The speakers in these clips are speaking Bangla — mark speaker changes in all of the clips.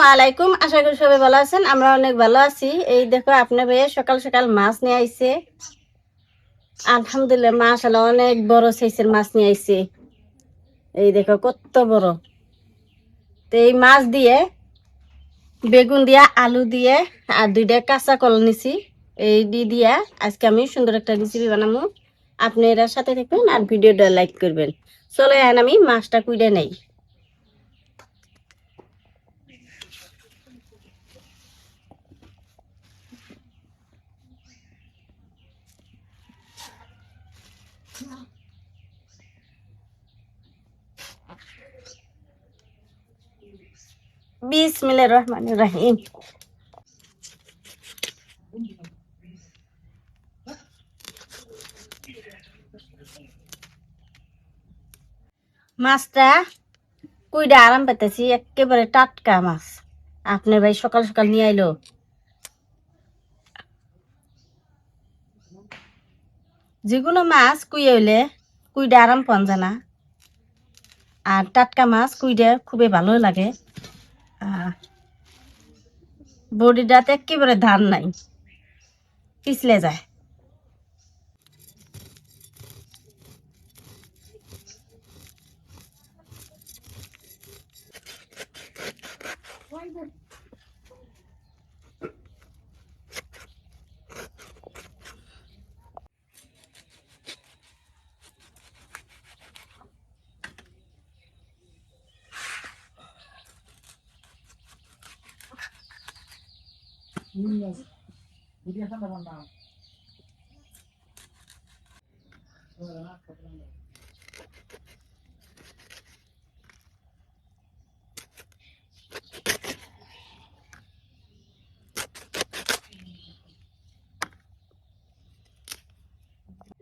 Speaker 1: আলাইকুম, আশা করি সবাই ভালো আছেন। আমরা অনেক ভালো আছি। এই দেখো আপনার ভাইয়া সকাল সকাল মাছ নিয়ে আইছে। আলহামদুলিল্লাহ, মাশাআল্লাহ অনেক বড় সাইজের মাছ নিয়ে আইছে। এই দেখো কত বড়। তো এই মাছ দিয়ে বেগুন দিয়া, আলু দিয়ে আর দুইটা কাঁচা কল নিছি। এই দিয়া আজকে আমি সুন্দর একটা রেসিপি বানাবো। আপনি এর সাথে থাকবেন আর ভিডিওটা লাইক করবেন। চলো এখন আমি মাছটা কুইড়ে নেই। বিসমিল্লাহির রহমানির রহিম। মাছটা কুইডা আরাম পেতেছি, একেবারে টাটকা মাছ। আপনার ভাই সকাল সকাল নিয়ে আইলো। যেগুলো মাছ কুইয়ে হইলে কুইডা আরাম পান যায় না, আর টাটকা মাছ কুইডা খুবই ভালো লাগে। বডিটাতে একেবারে ধান নাই, পিছলে যায়।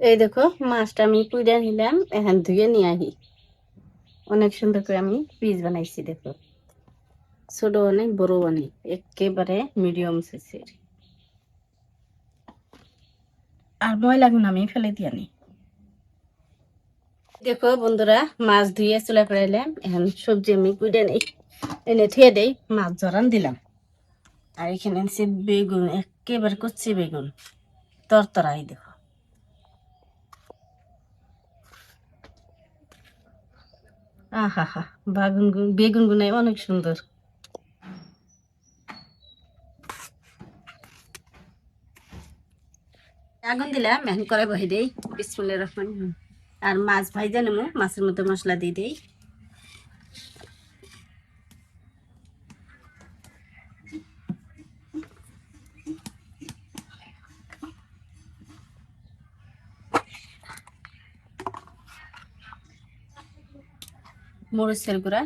Speaker 1: এই দেখো মাছটা আমি কুইডা নিলাম, এখন ধুয়ে নিয়ে আহি। অনেক সুন্দর করে আমি পিস বানাইছি। দেখো ছোট অনেক বড় অনেক, একেবারে মিডিয়াম সাইজের। আর ময়লাগুলো আমি ফেলে দিয়ে নি। দেখো বন্ধুরা, মাছ ধুয়ে চুলা করাইলাম। এখন সবজি আমি কুইডা নেই, এনে থুয়ে দেই। মাছ জরান দিলাম। আর এখানে আছে বেগুন, একেবারে কচ্ছি বেগুন, তরতরাই। দেখো আহা হা, বেগুন গুনাই অনেক সুন্দর। আগুন দিলাম, এখন করে বহে দেই। বিসমিল্লাহির রহমানির রহিম। আর মাছ ভাইজা নেবো, মাছের মধ্যে মশলা দিয়ে দেই। মরিচের গুঁড়া,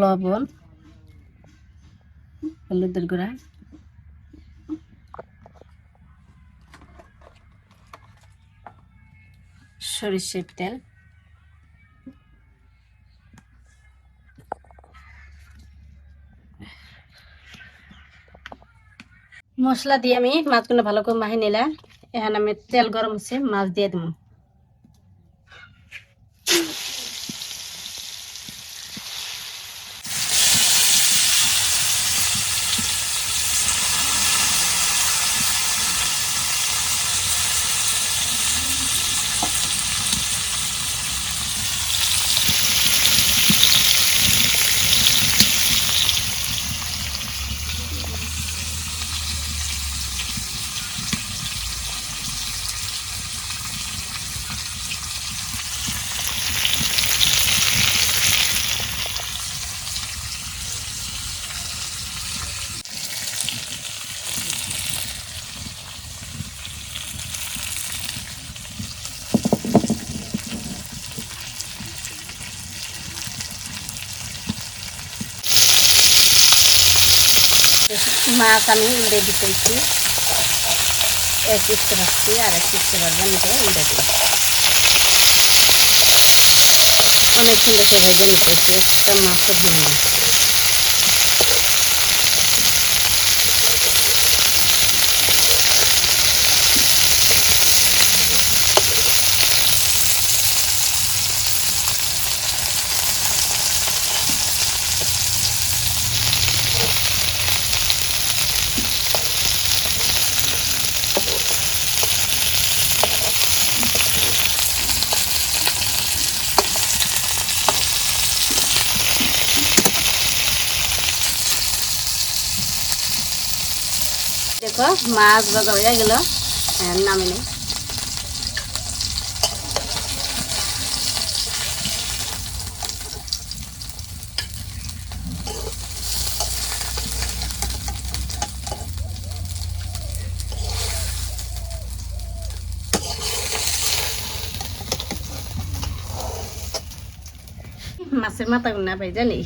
Speaker 1: লবণ, হলুদের গুঁড়া, সরিষার তেল, মশলা দিয়ে আমি মাছগুলো ভালো করে মাখিয়ে নিলাম। এখন আমি তেল গরম হচ্ছে, মাছ দিয়ে দেবো। মাছ আমি উল্টে দিতেছি, এক পিসতে ভাজছি আর এক পিসতে ভাজা নিতে উল্টে দিই। অনেক সুন্দর করে ভেজে নিতেছি, একটা মাছও ভাঙে না। দেখো মাছ ভাজা হয়ে গেল, নামে নেই। মাছের মাথা না ভাই জানি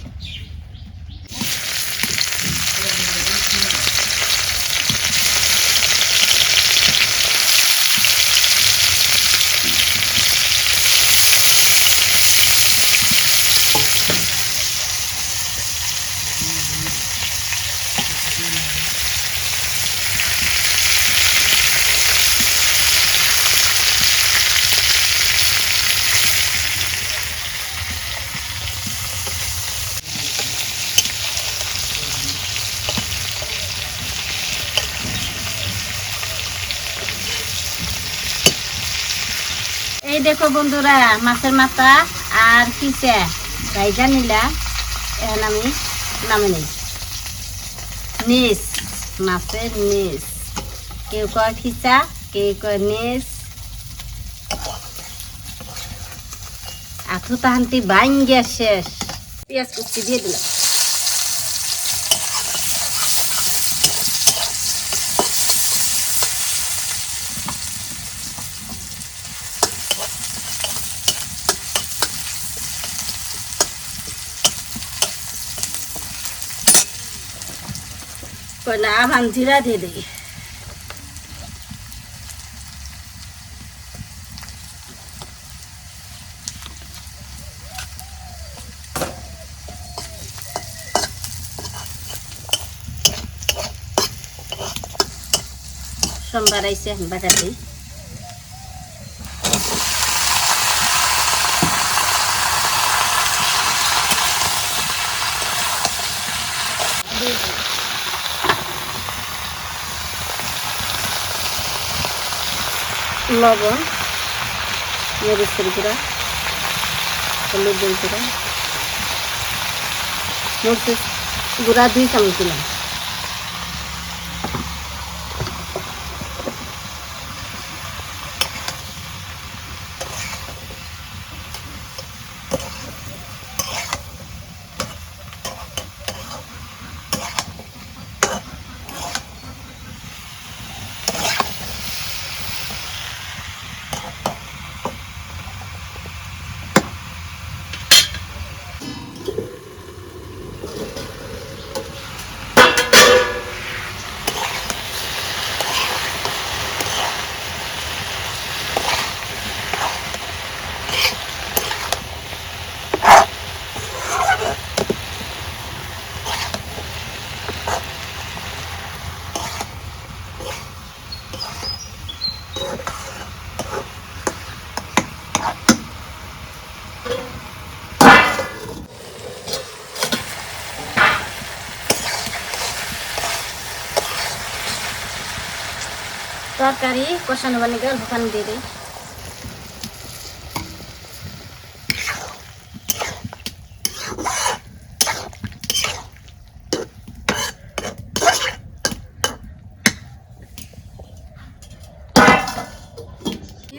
Speaker 1: এই দেখো বন্ধুরা মাছের মাথা আর কিসে ভাইজা নিলাম। এখন আমি নামে নেই নিস মাছের নিস, কেউ কয় খিচা কেউ কয় নিস। আথু তাহান্তি ভাঙ্গিয়া শেষ। পেঁয়াজ কুচি দিয়ে দিলাম। না ভান জিরা দিয়ে দিই। সোমবার আইসে বাজার দিই। লবণ, মরিচের গুঁড়া, হলুদের গুঁড়া, মরিচের গুঁড়া 2 চামচ দিলাম। তরকারি কষানো বানিয়ে গেল ওখানে দিয়ে দিই।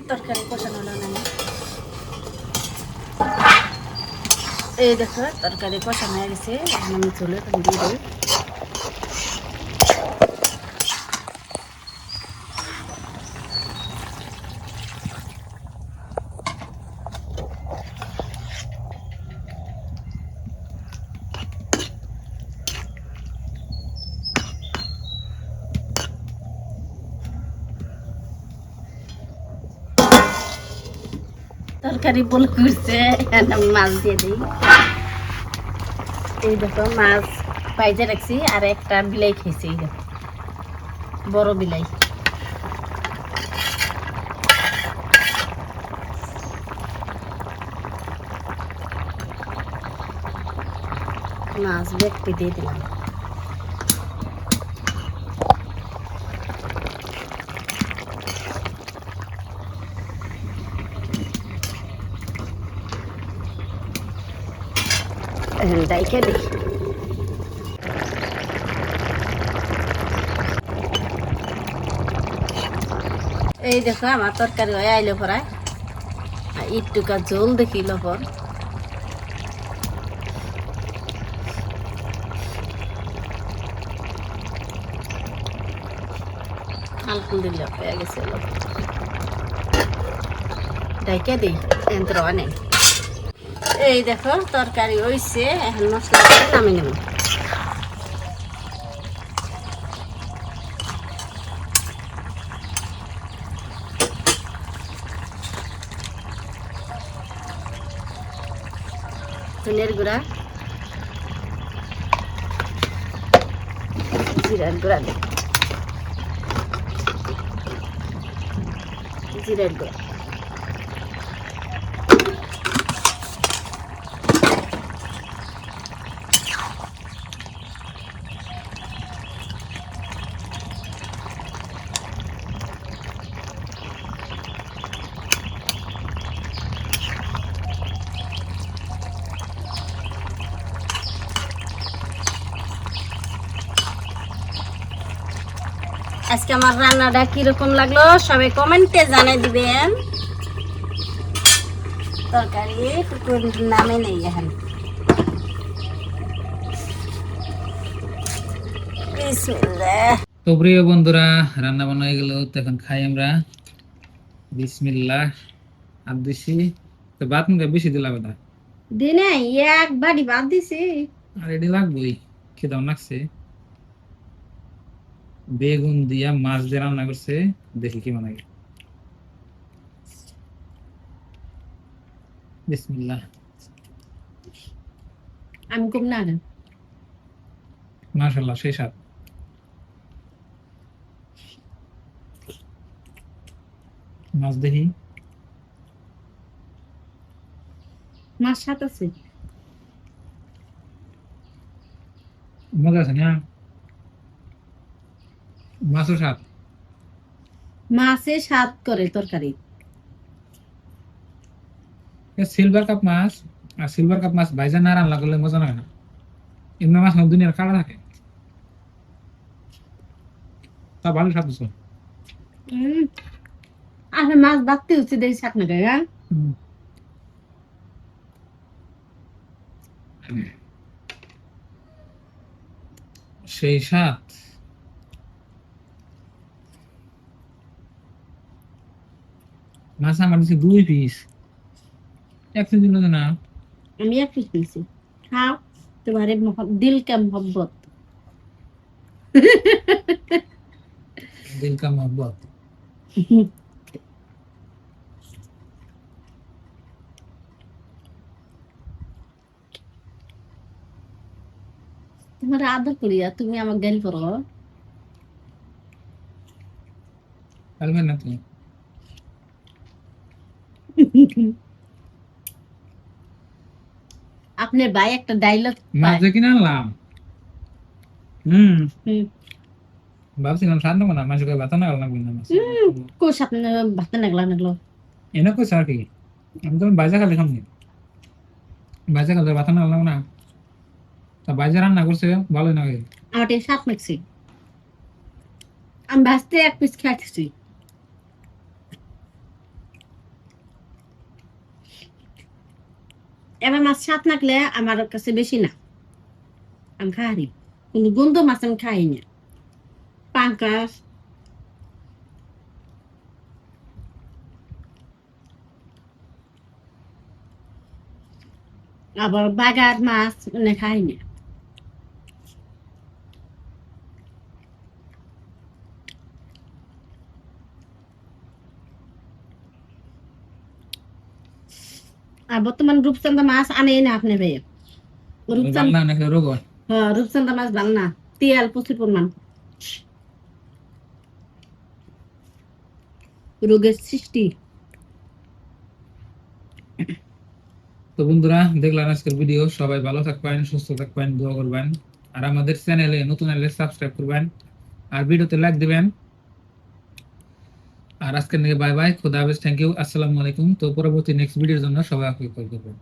Speaker 1: তরকারি কষানো হলো না, এই দেখো তরকারি কষানো হয়ে গেছে। এখন আমি চলে দিয়ে দিই। তরকারি বল করছে, আমি মাছ দিয়ে দিই। এই দেখো মাছ ভাইজা রাখছি আর একটা বিলাই খেয়েছি। এই দেখো বড় বিলাই। মাছ ব্যক্তি দিয়ে দিলাম। ডাইকে দিই। এই দেখো আমার তরকারি হয়ে আইলো পরায় একটুকা জল দেখিল পর আলহামদুলিল্লাহ পেয়ে গেছে ডাইকে দিই এন্ত্র অনেক এই দেখো তরকারি হইছে এখন মশলা করে নামিয়ে নেব ধনিয়ার গুঁড়া জিরার গুঁড়া দিই জিরার গুঁড়া আজকে আমার রান্নাটা কিরকম লাগলো সবাই কমেন্টে জানিয়ে দিবেন তরকারি নামে নেই এখন
Speaker 2: তো প্রিয় বন্ধুরা রান্না বান্না হয়ে গেল তো এখন খাই আমরা বিসমিল্লাহ আর দিছি তো ভাত মুখে বেশি দিলাম এটা
Speaker 1: দিনে এক বাড়ি ভাত দিছি
Speaker 2: আর এটি লাগবেই খেতে লাগছে বেগুন দিয়া মাছ দিয়ে রান্না করছে দেখি কেমন লাগে বিসমিল্লাহ
Speaker 1: আমি কম না
Speaker 2: মাশাআল্লাহ সেই স্বাদ মাছ দেখি
Speaker 1: মাছ সাত আছে
Speaker 2: মজা আছে না মাছও স্বাদ
Speaker 1: মাছে স্বাদ করে তরকারি
Speaker 2: সিলভার কাপ মাছ আর সিলভার কাপ মাছ ভাইজা না রান্না করলে মজা লাগে না এমনি মাছ দুনিয়ার কালা থাকে তা ভালো স্বাদ আছে
Speaker 1: আর মাছ বাড়তে হচ্ছে দেখি শাক না গায়ে
Speaker 2: সেই স্বাদ মাছ আমার দিচ্ছে 2 পিস এক পিস দিল না
Speaker 1: আমি এক পিস দিয়েছি খাও তোমার দিল কা মোহব্বত
Speaker 2: দিল কা মোহব্বত
Speaker 1: তোমার আদর করি আর তুমি আমার গাল করো
Speaker 2: পারবে না তুমি
Speaker 1: আপনার ভাই একটা ডায়লগ
Speaker 2: মাছ কিনে আনলাম ভাবছিলাম সাত না মাছ ভাত না গেলাম
Speaker 1: কোষ আপনার ভাত নাগলো
Speaker 2: এনে কই স্যার কি আমি তো বাজা খালি খামনি বাজা খালি ভাত না গেলাম না তা বাজা রান্না করছে ভালোই না লাগে
Speaker 1: আমার এই সাত মেক্সি আমি ভাজতে এক পিস খাইতেছি এবার মাছ সাত নাকলে আমার কাছে বেশি না আমি খাই কিন্তু গন্ধ মাছ আমি খাই না পাঙ্কাস আবার বাগার মাছ খাই না আর বর্তমান রূপচন্দা মাছ আনে না আপনি ভাই রূপচন্দা মাছ ভাল না তেল প্রচুর পরিমাণ রোগের সৃষ্টি
Speaker 2: তো বন্ধুরা দেখলেন আজকের ভিডিও সবাই ভালো থাকবেন সুস্থ থাকবেন দোয়া করবেন আর আমাদের চ্যানেলে নতুন হলে সাবস্ক্রাইব করবেন আর ভিডিওতে লাইক দিবেন আর আজকের নিয়ে বাই বাই খোদা হাফেজ থ্যাংক ইউ আসসালামু আলাইকুম তো পরবর্তী নেক্সট ভিডিওর জন্য সবাই অপেক্ষা করবেন